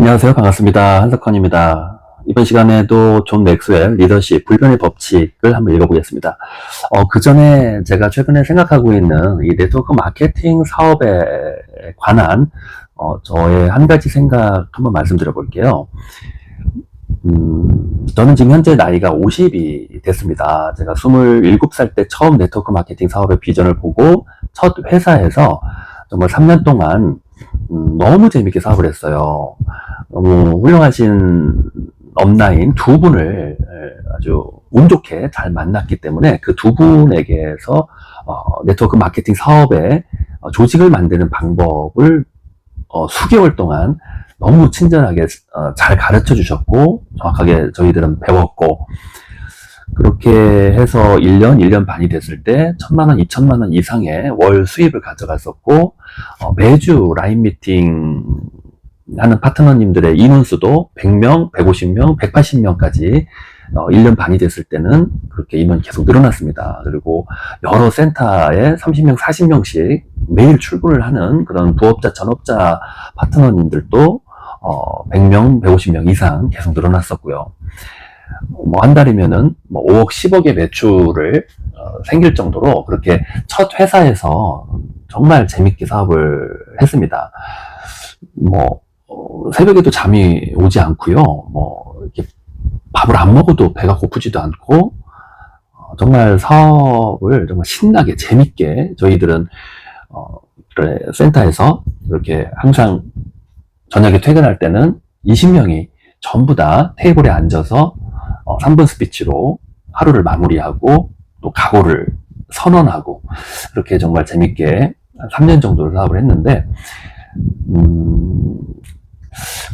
안녕하세요. 반갑습니다. 한석헌입니다. 이번 시간에도 존 맥스웰 리더십 불변의 법칙을 한번 읽어보겠습니다. 그 전에 제가 최근에 생각하고 있는 이 네트워크 마케팅 사업에 관한 저의 한 가지 생각 한번 말씀드려 볼게요. 저는 지금 현재 나이가 50이 됐습니다. 제가 27살 때 처음 네트워크 마케팅 사업의 비전을 보고 첫 회사에서 정말 3년 동안 너무 재밌게 사업을 했어요. 너무 훌륭하신 업라인 두 분을 아주 운 좋게 잘 만났기 때문에 그 두 분에게서 네트워크 마케팅 사업의 조직을 만드는 방법을 수개월 동안 너무 친절하게 잘 가르쳐 주셨고 정확하게 저희들은 배웠고, 그렇게 해서 1년 반이 됐을 때 1,000만 원, 2,000만 원 이상의 월 수입을 가져갔었고, 매주 라인 미팅 하는 파트너님들의 인원수도 100명, 150명, 180명까지 1년 반이 됐을 때는 그렇게 인원이 계속 늘어났습니다. 그리고 여러 센터에 30명, 40명씩 매일 출근을 하는 그런 부업자, 전업자 파트너님들도 100명, 150명 이상 계속 늘어났었고요. 한 달이면은 5억, 10억의 매출을 생길 정도로 그렇게 첫 회사에서 정말 재밌게 사업을 했습니다. 새벽에도 잠이 오지 않고요. 이렇게 밥을 안 먹어도 배가 고프지도 않고, 정말 사업을 정말 신나게 재밌게 저희들은 센터에서 이렇게 항상 저녁에 퇴근할 때는 20명이 전부 다 테이블에 앉아서 3분 스피치로 하루를 마무리하고 또 각오를 선언하고, 그렇게 정말 재밌게 3년 정도를 사업을 했는데,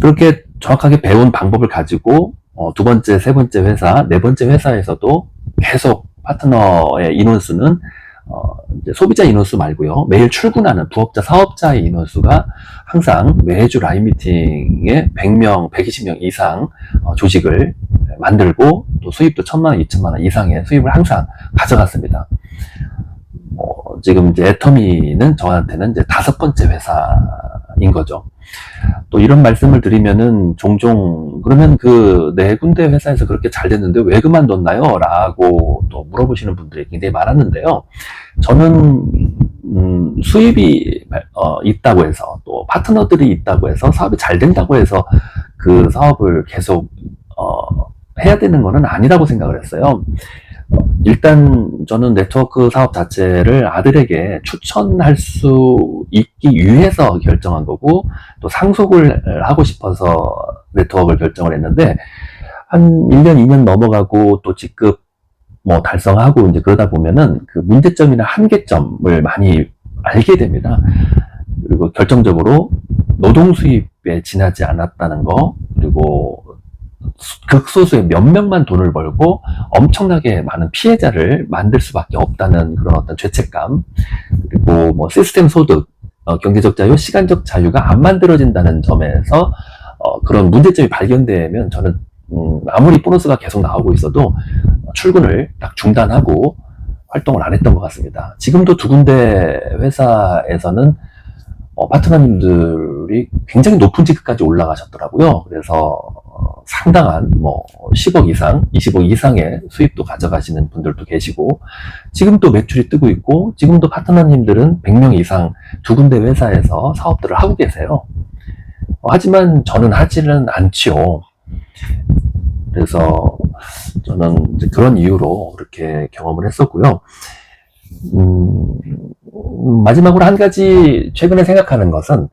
그렇게 정확하게 배운 방법을 가지고 두 번째, 세 번째 회사, 네 번째 회사에서도 계속 파트너의 인원수는 이제 소비자 인원수 말고요, 매일 출근하는 부업자, 사업자의 인원수가 항상 매주 라인 미팅에 100명, 120명 이상 조직을 만들고, 또 수입도 1,000만 원, 2,000만 원 이상의 수입을 항상 가져갔습니다. 지금 이제 애터미는 저한테는 이제 5번째 회사인 거죠. 또 이런 말씀을 드리면은 종종 그러면 그 네 군데 회사에서 그렇게 잘 됐는데 왜 그만뒀나요? 라고 또 물어보시는 분들이 굉장히 많았는데요. 저는 수입이 있다고 해서, 또 파트너들이 있다고 해서, 사업이 잘 된다고 해서 그 사업을 계속 해야 되는 거는 아니라고 생각을 했어요. 일단 저는 네트워크 사업 자체를 아들에게 추천할 수 있기 위해서 결정한 거고, 또 상속을 하고 싶어서 네트워크를 결정을 했는데, 한 1년, 2년 넘어가고 또 직급 달성하고 이제 그러다 보면은 그 문제점이나 한계점을 많이 알게 됩니다. 그리고 결정적으로 노동 수입에 지나지 않았다는 거, 그리고 극소수의 몇 명만 돈을 벌고 엄청나게 많은 피해자를 만들 수밖에 없다는 그런 어떤 죄책감, 그리고 시스템 소득, 경제적 자유, 시간적 자유가 안 만들어진다는 점에서 그런 문제점이 발견되면 저는 아무리 보너스가 계속 나오고 있어도 출근을 딱 중단하고 활동을 안 했던 것 같습니다. 지금도 두 군데 회사에서는 파트너님들이 굉장히 높은 직급까지 올라가셨더라고요. 그래서 상당한 10억 이상, 20억 이상의 수입도 가져가시는 분들도 계시고, 지금도 매출이 뜨고 있고, 지금도 파트너님들은 100명 이상 두 군데 회사에서 사업들을 하고 계세요. 하지만 저는 하지는 않지요. 그래서 저는 이제 그런 이유로 그렇게 경험을 했었고요. 마지막으로 한 가지 최근에 생각하는 것은,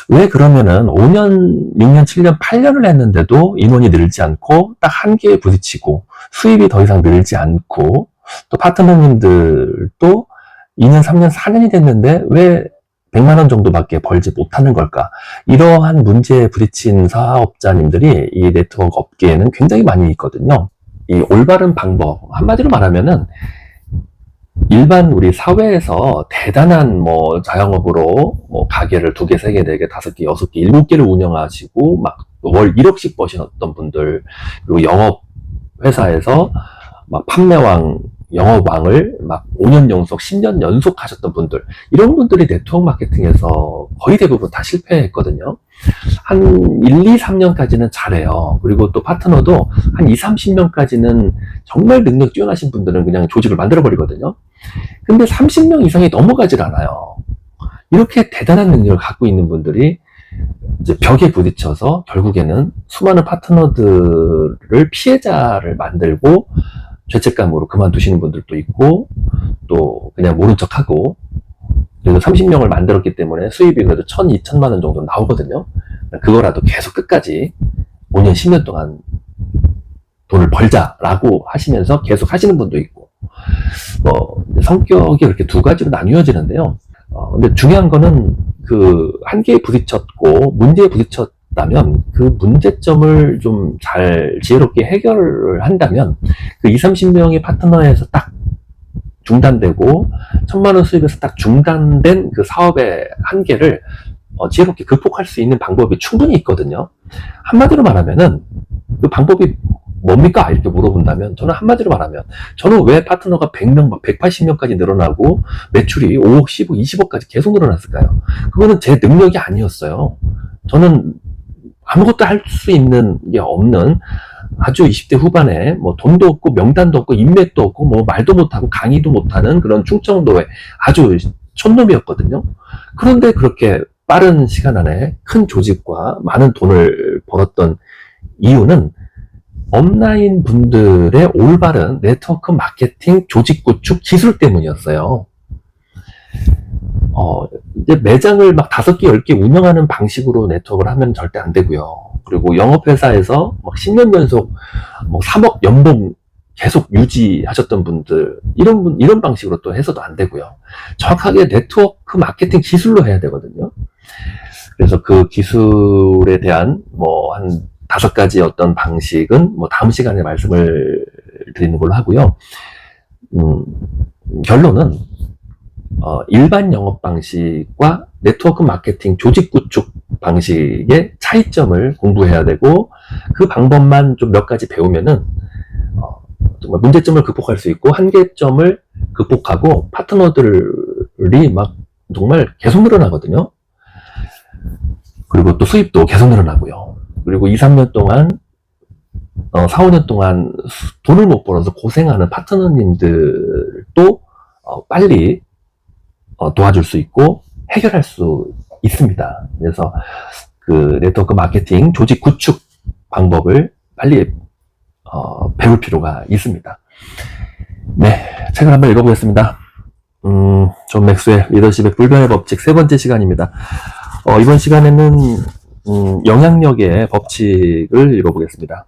왜 그러면은 5년, 6년, 7년, 8년을 했는데도 인원이 늘지 않고 딱 한계에 부딪히고 수입이 더 이상 늘지 않고, 또 파트너님들도 2년, 3년, 4년이 됐는데 왜 100만 원 정도밖에 벌지 못하는 걸까? 이러한 문제에 부딪힌 사업자님들이 이 네트워크 업계에는 굉장히 많이 있거든요. 이 올바른 방법, 한마디로 말하면은 일반 우리 사회에서 대단한 자영업으로 가게를 2개, 3개, 4개, 5개, 6개, 7개를 운영하시고 막 월 1억씩 버시던 분들, 그리고 영업 회사에서 막 판매왕 영업왕을 막 5년 연속, 10년 연속 하셨던 분들, 이런 분들이 네트워크 마케팅에서 거의 대부분 다 실패했거든요. 한 1, 2, 3년까지는 잘해요. 그리고 또 파트너도 한 2, 30명까지는 정말 능력 뛰어나신 분들은 그냥 조직을 만들어버리거든요. 근데 30명 이상이 넘어가질 않아요. 이렇게 대단한 능력을 갖고 있는 분들이 이제 벽에 부딪혀서 결국에는 수많은 파트너들을 피해자를 만들고 죄책감으로 그만두시는 분들도 있고, 또 그냥 모른 척하고, 그래도 30명을 만들었기 때문에 수입이 그래도 1,000, 2천만 원 정도 나오거든요. 그거라도 계속 끝까지 5년, 10년 동안 돈을 벌자라고 하시면서 계속 하시는 분도 있고, 성격이 이렇게 두 가지로 나뉘어지는데요. 근데 중요한 거는 그 한계에 부딪혔고 문제에 부딪혔다면 그 문제점을 좀 잘 지혜롭게 해결을 한다면 그 20, 30명의 파트너에서 딱 중단되고 1,000만 원 수입에서 딱 중단된 그 사업의 한계를 지혜롭게 극복할 수 있는 방법이 충분히 있거든요. 한마디로 말하면은 그 방법이 뭡니까? 이렇게 물어본다면 저는 한마디로 말하면 저는 왜 파트너가 100명, 180명까지 늘어나고 매출이 5억, 10억, 20억까지 계속 늘어났을까요? 그거는 제 능력이 아니었어요. 저는 아무것도 할 수 있는 게 없는 아주 20대 후반에 뭐 돈도 없고 명단도 없고 인맥도 없고 뭐 말도 못하고 강의도 못하는 그런 충청도의 아주 촌놈이었거든요. 그런데 그렇게 빠른 시간 안에 큰 조직과 많은 돈을 벌었던 이유는 업라인 분들의 올바른 네트워크 마케팅 조직 구축 기술 때문이었어요. 이제 매장을 막 5개, 10개 운영하는 방식으로 네트워크를 하면 절대 안 되고요. 그리고 영업회사에서 막 10년 연속 뭐 3억 연봉 계속 유지하셨던 분들, 이런 방식으로 또 해서도 안 되고요. 정확하게 네트워크 마케팅 기술로 해야 되거든요. 그래서 그 기술에 대한 한 5가지 어떤 방식은 다음 시간에 말씀을 드리는 걸로 하고요. 결론은 일반 영업 방식과 네트워크 마케팅 조직 구축 방식의 차이점을 공부해야 되고, 그 방법만 좀 몇 가지 배우면은 정말 문제점을 극복할 수 있고 한계점을 극복하고 파트너들이 막 정말 계속 늘어나거든요. 그리고 또 수입도 계속 늘어나고요. 그리고 2, 3년 동안 4, 5년 동안 돈을 못 벌어서 고생하는 파트너님들도 빨리 도와줄 수 있고 해결할 수 있습니다. 그래서 그 네트워크 마케팅 조직 구축 방법을 빨리 배울 필요가 있습니다. 네, 책을 한번 읽어보겠습니다. 존 맥스웰 리더십의 불변의 법칙 3번째 시간입니다. 이번 시간에는 영향력의 법칙을 읽어보겠습니다.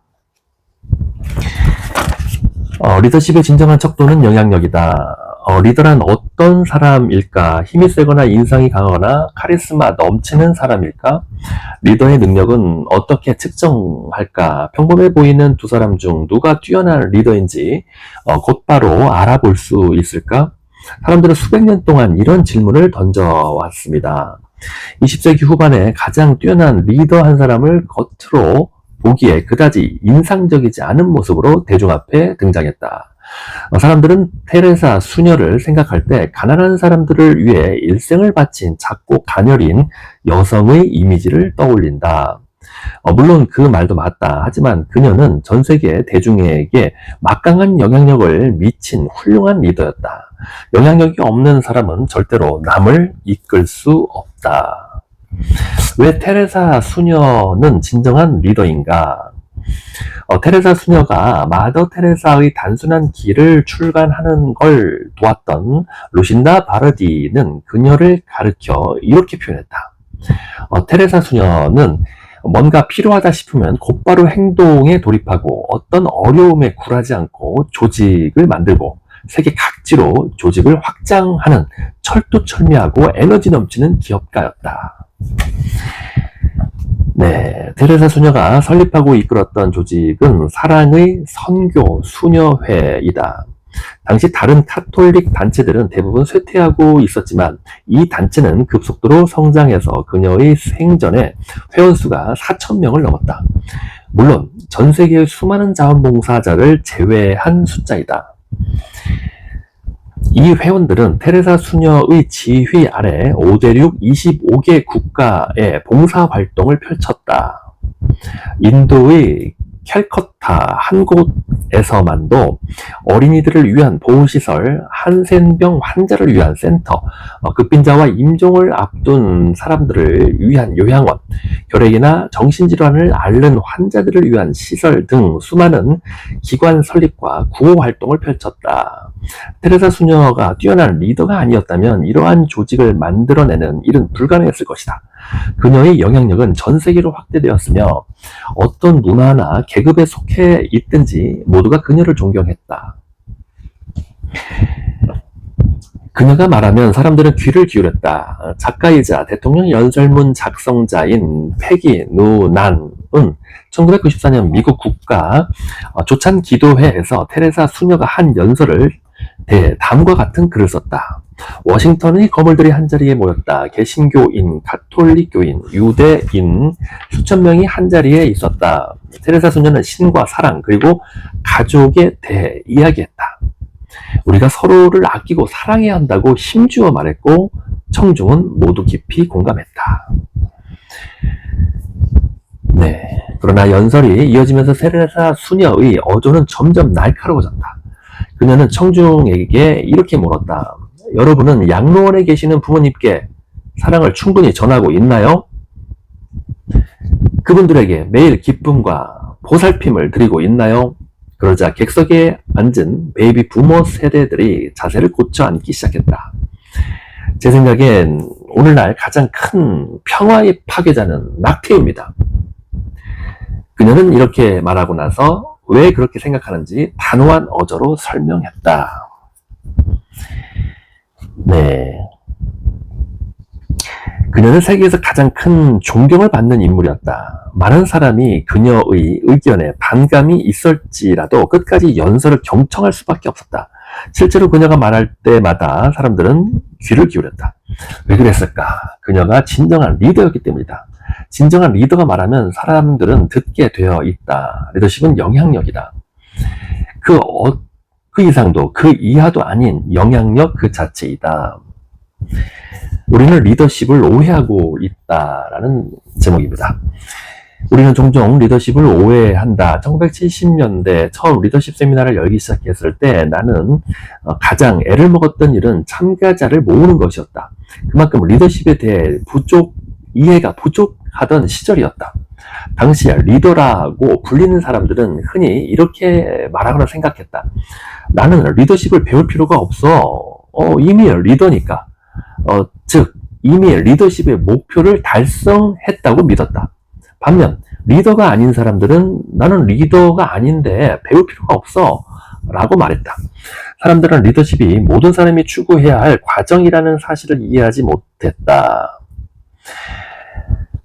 리더십의 진정한 척도는 영향력이다. 리더란 어떤 사람일까? 힘이 세거나 인상이 강하거나 카리스마 넘치는 사람일까? 리더의 능력은 어떻게 측정할까? 평범해 보이는 두 사람 중 누가 뛰어난 리더인지 곧바로 알아볼 수 있을까? 사람들은 수백 년 동안 이런 질문을 던져왔습니다. 20세기 후반에 가장 뛰어난 리더 한 사람을 겉으로 보기에 그다지 인상적이지 않은 모습으로 대중 앞에 등장했다. 사람들은 테레사 수녀를 생각할 때 가난한 사람들을 위해 일생을 바친 작고 가녀린 여성의 이미지를 떠올린다. 물론 그 말도 맞다. 하지만 그녀는 전 세계 대중에게 막강한 영향력을 미친 훌륭한 리더였다. 영향력이 없는 사람은 절대로 남을 이끌 수 없다. 왜 테레사 수녀는 진정한 리더인가? 테레사 수녀가 마더 테레사의 단순한 길을 출간하는 걸 도왔던 루신다 바르디는 그녀를 가르쳐 이렇게 표현했다. 테레사 수녀는 뭔가 필요하다 싶으면 곧바로 행동에 돌입하고 어떤 어려움에 굴하지 않고 조직을 만들고 세계 각지로 조직을 확장하는 철두철미하고 에너지 넘치는 기업가였다. 네, 테레사 수녀가 설립하고 이끌었던 조직은 사랑의 선교 수녀회이다. 당시 다른 카톨릭 단체들은 대부분 쇠퇴하고 있었지만 이 단체는 급속도로 성장해서 그녀의 생전에 회원수가 4,000명을 넘었다. 물론 전 세계의 수많은 자원봉사자를 제외한 숫자이다. 이 회원들은 테레사 수녀의 지휘 아래 5대륙 25개 국가의 봉사활동을 펼쳤다. 인도의 캘커타 한 곳에서만도 어린이들을 위한 보호시설, 한센병 환자를 위한 센터, 급빈자와 임종을 앞둔 사람들을 위한 요양원, 결핵이나 정신질환을 앓는 환자들을 위한 시설 등 수많은 기관 설립과 구호 활동을 펼쳤다. 테레사 수녀가 뛰어난 리더가 아니었다면 이러한 조직을 만들어내는 일은 불가능했을 것이다. 그녀의 영향력은 전 세계로 확대되었으며 어떤 문화나 계급에 속해 있든지 모두가 그녀를 존경했다. 그녀가 말하면 사람들은 귀를 기울였다. 작가이자 대통령 연설문 작성자인 패기 누난은 1994년 미국 국가 조찬 기도회에서 테레사 수녀가 한 연설을 다음과 같은 글을 썼다. 워싱턴의 거물들이 한자리에 모였다. 개신교인, 가톨릭교인, 유대인 수천 명이 한자리에 있었다. 테레사 수녀는 신과 사랑 그리고 가족에 대해 이야기했다. 우리가 서로를 아끼고 사랑해야 한다고 힘주어 말했고 청중은 모두 깊이 공감했다. 네. 그러나 연설이 이어지면서 테레사 수녀의 어조는 점점 날카로워졌다. 그녀는 청중에게 이렇게 물었다. 여러분은 양로원에 계시는 부모님께 사랑을 충분히 전하고 있나요? 그분들에게 매일 기쁨과 보살핌을 드리고 있나요? 그러자 객석에 앉은 베이비 부모 세대들이 자세를 고쳐 앉기 시작했다. 제 생각엔 오늘날 가장 큰 평화의 파괴자는 낙태입니다. 그녀는 이렇게 말하고 나서 왜 그렇게 생각하는지 단호한 어조로 설명했다. 네. 그녀는 세계에서 가장 큰 존경을 받는 인물이었다. 많은 사람이 그녀의 의견에 반감이 있을지라도 끝까지 연설을 경청할 수밖에 없었다. 실제로 그녀가 말할 때마다 사람들은 귀를 기울였다. 왜 그랬을까? 그녀가 진정한 리더였기 때문이다. 진정한 리더가 말하면 사람들은 듣게 되어 있다. 리더십은 영향력이다. 그 이상도 그 이하도 아닌 영향력 그 자체이다. 우리는 리더십을 오해하고 있다라는 제목입니다. 우리는 종종 리더십을 오해한다. 1970년대 처음 리더십 세미나를 열기 시작했을 때 나는 가장 애를 먹었던 일은 참가자를 모으는 것이었다. 그만큼 리더십에 대해 이해가 부족하던 시절이었다. 당시에 리더라고 불리는 사람들은 흔히 이렇게 말하거나 생각했다. 나는 리더십을 배울 필요가 없어. 이미 리더니까. 즉 이미 리더십의 목표를 달성했다고 믿었다. 반면 리더가 아닌 사람들은 나는 리더가 아닌데 배울 필요가 없어 라고 말했다. 사람들은 리더십이 모든 사람이 추구해야 할 과정이라는 사실을 이해하지 못했다.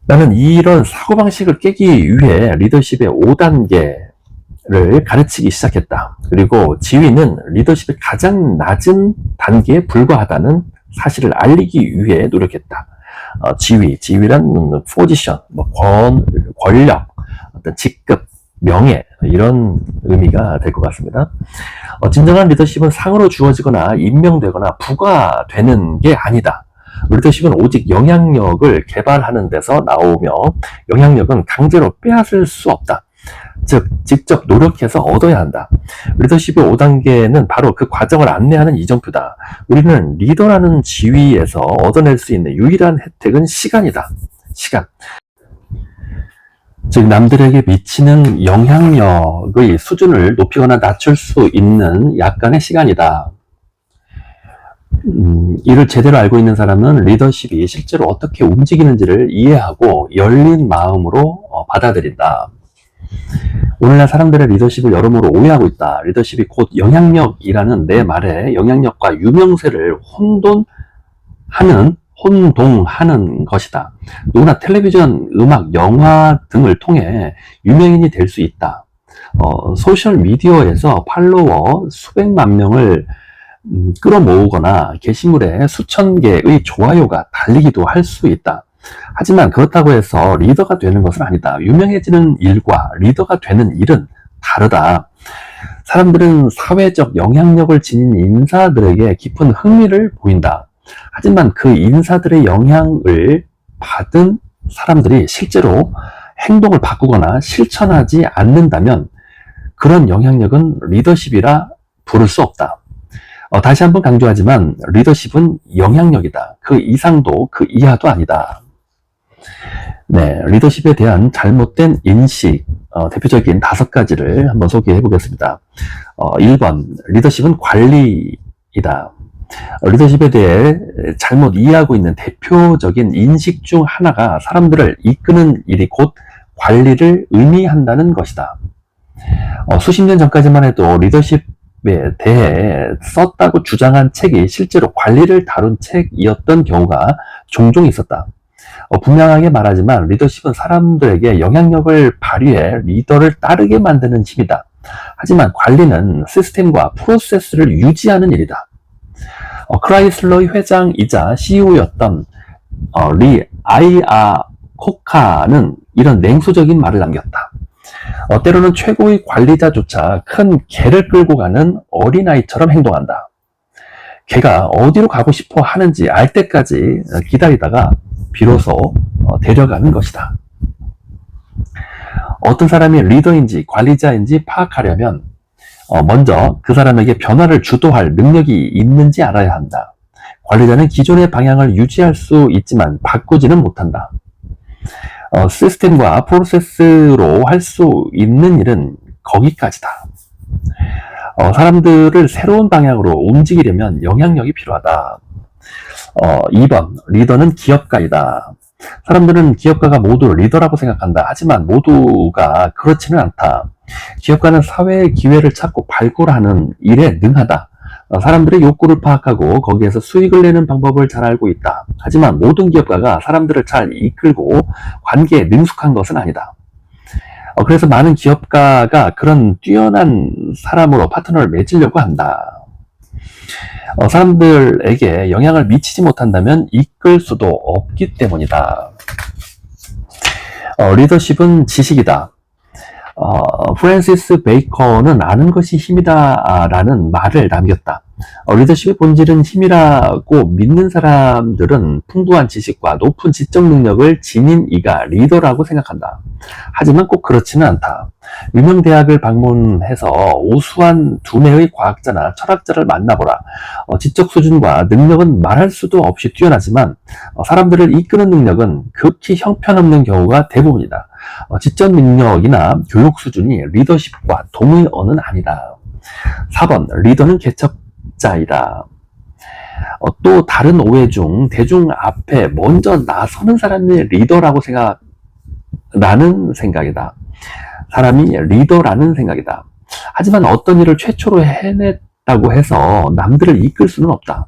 나는 이런 사고방식을 깨기 위해 리더십의 5단계를 가르치기 시작했다. 그리고 지위는 리더십의 가장 낮은 단계에 불과하다는 사실을 알리기 위해 노력했다. 지위란 포지션, 권력, 어떤 직급, 명예 이런 의미가 될 것 같습니다. 진정한 리더십은 상으로 주어지거나 임명되거나 부과되는 게 아니다. 리더십은 오직 영향력을 개발하는 데서 나오며 영향력은 강제로 빼앗을 수 없다. 즉 직접 노력해서 얻어야 한다. 리더십의 5단계는 바로 그 과정을 안내하는 이정표다. 우리는 리더라는 지위에서 얻어낼 수 있는 유일한 혜택은 시간이다. 시간. 즉 남들에게 미치는 영향력의 수준을 높이거나 낮출 수 있는 약간의 시간이다. 이를 제대로 알고 있는 사람은 리더십이 실제로 어떻게 움직이는지를 이해하고 열린 마음으로 받아들인다. 오늘날 사람들의 리더십을 여러모로 오해하고 있다. 리더십이 곧 영향력이라는 내 말에 영향력과 유명세를 혼동하는 것이다. 누구나 텔레비전, 음악, 영화 등을 통해 유명인이 될 수 있다. 소셜미디어에서 팔로워 수백만 명을 끌어모으거나 게시물에 수천 개의 좋아요가 달리기도 할 수 있다. 하지만 그렇다고 해서 리더가 되는 것은 아니다. 유명해지는 일과 리더가 되는 일은 다르다. 사람들은 사회적 영향력을 지닌 인사들에게 깊은 흥미를 보인다. 하지만 그 인사들의 영향을 받은 사람들이 실제로 행동을 바꾸거나 실천하지 않는다면 그런 영향력은 리더십이라 부를 수 없다. 다시 한번 강조하지만 리더십은 영향력이다. 그 이상도 그 이하도 아니다. 네, 리더십에 대한 잘못된 인식, 대표적인 5가지를 한번 소개해 보겠습니다. 1번, 리더십은 관리이다. 리더십에 대해 잘못 이해하고 있는 대표적인 인식 중 하나가 사람들을 이끄는 일이 곧 관리를 의미한다는 것이다. 수십 년 전까지만 해도 리더십에 대해 썼다고 주장한 책이 실제로 관리를 다룬 책이었던 경우가 종종 있었다. 분명하게 말하지만 리더십은 사람들에게 영향력을 발휘해 리더를 따르게 만드는 힘이다. 하지만 관리는 시스템과 프로세스를 유지하는 일이다. 크라이슬러의 회장이자 CEO였던 리 아이아코카는 이런 냉소적인 말을 남겼다. 때로는 최고의 관리자조차 큰 개를 끌고 가는 어린아이처럼 행동한다. 개가 어디로 가고 싶어 하는지 알 때까지 기다리다가 비로소 데려가는 것이다. 어떤 사람이 리더인지 관리자인지 파악하려면 먼저 그 사람에게 변화를 주도할 능력이 있는지 알아야 한다. 관리자는 기존의 방향을 유지할 수 있지만 바꾸지는 못한다. 시스템과 프로세스로 할 수 있는 일은 거기까지다. 사람들을 새로운 방향으로 움직이려면 영향력이 필요하다. 2번, 리더는 기업가이다. 사람들은 기업가가 모두 리더라고 생각한다. 하지만 모두가 그렇지는 않다. 기업가는 사회의 기회를 찾고 발굴하는 일에 능하다. 사람들의 욕구를 파악하고 거기에서 수익을 내는 방법을 잘 알고 있다. 하지만 모든 기업가가 사람들을 잘 이끌고 관계에 능숙한 것은 아니다. 그래서 많은 기업가가 그런 뛰어난 사람으로 파트너를 맺으려고 한다. 사람들에게 영향을 미치지 못한다면 이끌 수도 없기 때문이다. 리더십은 지식이다. 프랜시스 베이커는 아는 것이 힘이다 라는 말을 남겼다. 리더십의 본질은 힘이라고 믿는 사람들은 풍부한 지식과 높은 지적 능력을 지닌 이가 리더라고 생각한다. 하지만 꼭 그렇지는 않다. 유명 대학을 방문해서 우수한 두뇌의 과학자나 철학자를 만나보라. 지적 수준과 능력은 말할 수도 없이 뛰어나지만 사람들을 이끄는 능력은 극히 형편없는 경우가 대부분이다. 지적 능력이나 교육 수준이 리더십과 동의어는 아니다. 4번, 리더는 개척자이다. 또 다른 오해 중 대중 앞에 먼저 나서는 사람이 리더라고 라는 생각이다. 사람이 리더라는 생각이다. 하지만 어떤 일을 최초로 해냈다고 해서 남들을 이끌 수는 없다.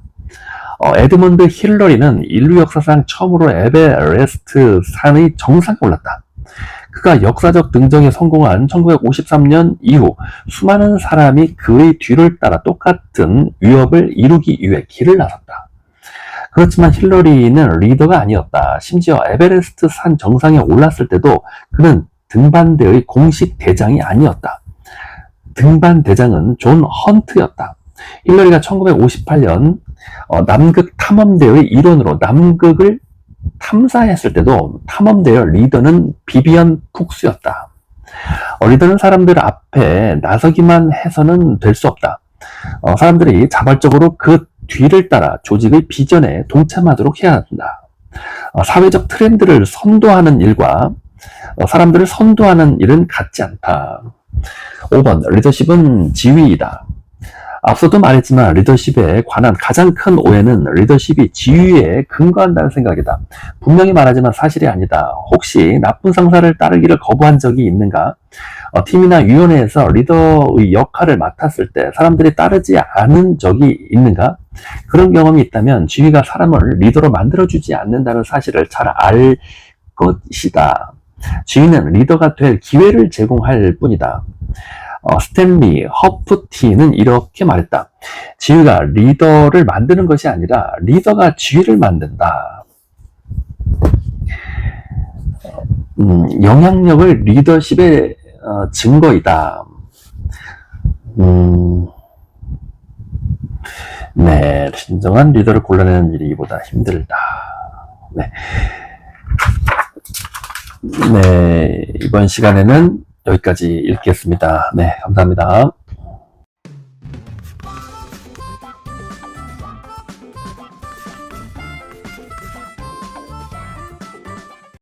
에드먼드 힐러리는 인류 역사상 처음으로 에베레스트 산의 정상에 올랐다. 그가 역사적 등정에 성공한 1953년 이후 수많은 사람이 그의 뒤를 따라 똑같은 위협을 이루기 위해 길을 나섰다. 그렇지만 힐러리는 리더가 아니었다. 심지어 에베레스트 산 정상에 올랐을 때도 그는 등반대의 공식 대장이 아니었다. 등반 대장은 존 헌트였다. 힐러리가 1958년 남극 탐험대의 일원으로 남극을 탐사했을 때도 탐험대의 리더는 비비언 푹스였다. 리더는 사람들 앞에 나서기만 해서는 될 수 없다. 사람들이 자발적으로 그 뒤를 따라 조직의 비전에 동참하도록 해야 한다. 사회적 트렌드를 선도하는 일과 사람들을 선도하는 일은 같지 않다. 5번, 리더십은 지위이다. 앞서도 말했지만 리더십에 관한 가장 큰 오해는 리더십이 지위에 근거한다는 생각이다. 분명히 말하지만 사실이 아니다. 혹시 나쁜 상사를 따르기를 거부한 적이 있는가? 팀이나 위원회에서 리더의 역할을 맡았을 때 사람들이 따르지 않은 적이 있는가? 그런 경험이 있다면 지위가 사람을 리더로 만들어주지 않는다는 사실을 잘 알 것이다. 지위는 리더가 될 기회를 제공할 뿐이다. 스탠리 허프티는 이렇게 말했다. 지위가 리더를 만드는 것이 아니라 리더가 지위를 만든다. 영향력을 리더십의 증거이다. 음, 네, 진정한 리더를 골라내는 일이 이보다 힘들다. 네. 네, 이번 시간에는 여기까지 읽겠습니다. 네, 감사합니다.